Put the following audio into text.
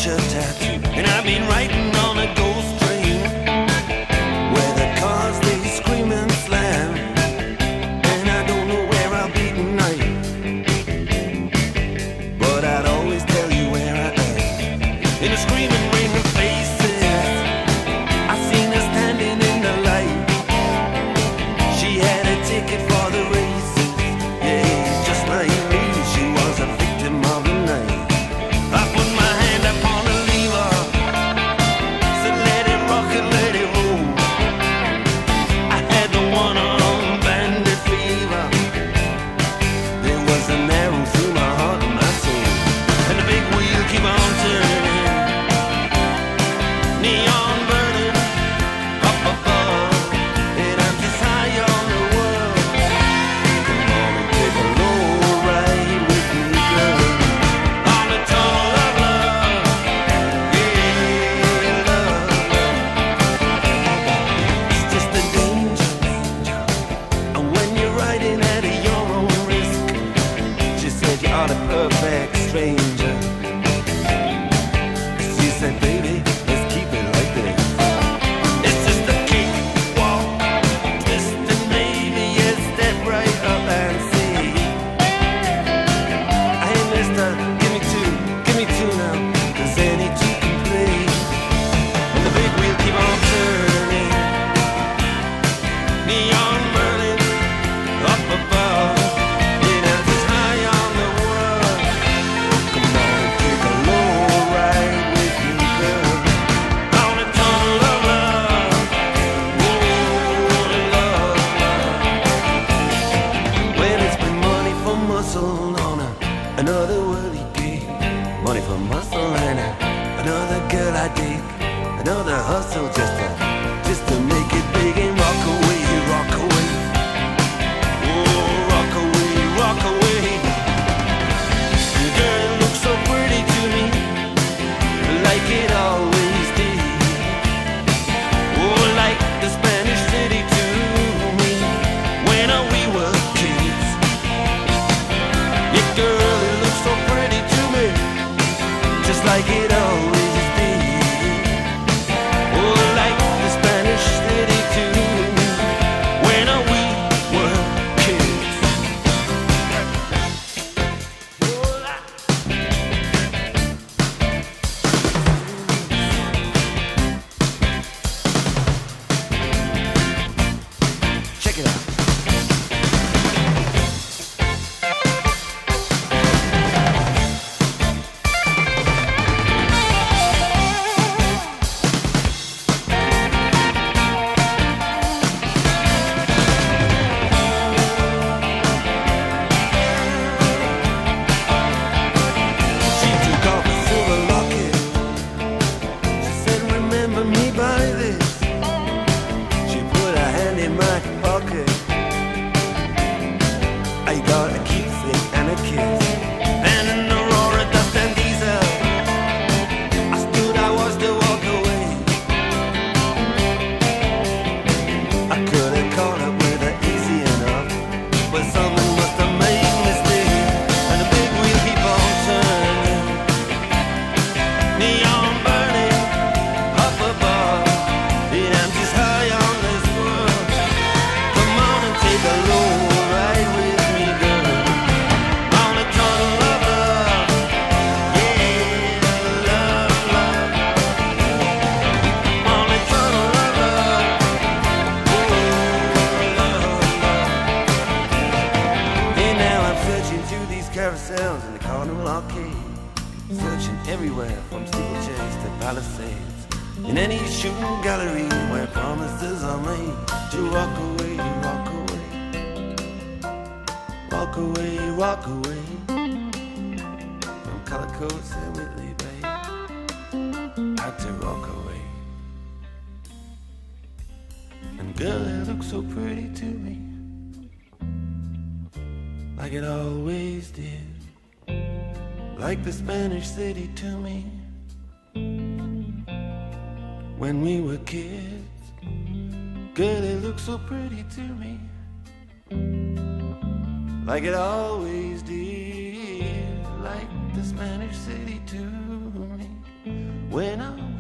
picture tattoo, and I've been writing on a ghost train where the cars they scream and slam, and I don't know where I'll be tonight, but I'd always tell you where I am. In a screaming rain of faces, I seen her standing in the light. She had a ticket for the races, yeah, just like me. She was a victim of the night. I put my hand upon the lever, said let it rock and let it roll. I had the one-armed bandit fever. There was an arrow through my heart and my soul, and the big wheel keep on turning, neon burning up above, and I'm just high on the world. Come on and take a low ride with me, girl, on the tunnel of love, yeah, love. It's just a danger, and when you're riding at your own risk, she said you are the perfect stranger. She said, baby, let's keep it like this. It's just a cakewalk, twist and maybe a step right up and see. Hey mister, give me two now, 'cause any two can play. And the big wheel keep on turning, neon burning up above, and I'm just high on the world. Come on and take a low ride with me, girl, on the tunnel of love, oh love. Well, it's been money for muscle on another worldly gig, money for muscle and another girl I dig, another hustle just to make it big and rock away, rock away, oh rock away, rock away. Girl, it looks so pretty to me, like it always did, oh like the Spanish city to me when we were kids. Yeah, girl, it looks so pretty to me, just like it always did. Oh, like the Spanish city to me when we were kids. Check it out. She took off a silver locket. She said, remember me by this. She put her hand in my pocket. I got a keepsake and a kiss, and an Aurora dust and diesel. I stood, I was to walk away. I could have caught up with her easy enough, but something must have made me stay. And the big wheel keep on turning, neon burning up above, and I'm just high on this world. Come on and take a low ride with me, girl, on the tunnel of love, yeah, love, love, on the tunnel of love, oh, love, love. And now I'm searching through these carousels in the Carnival Arcade, searching everywhere from steeplechase to Palisades, in any shooting gallery where promises are made to walk away, rock away, rock away, rock away, from color coats and Whitley Bay. Had to rock away. And girl, it looks so pretty to me, like it always did, like the Spanish city to me when we were kids. Girl, it looks so pretty to me, like it always did, like the Spanish city to me when I'm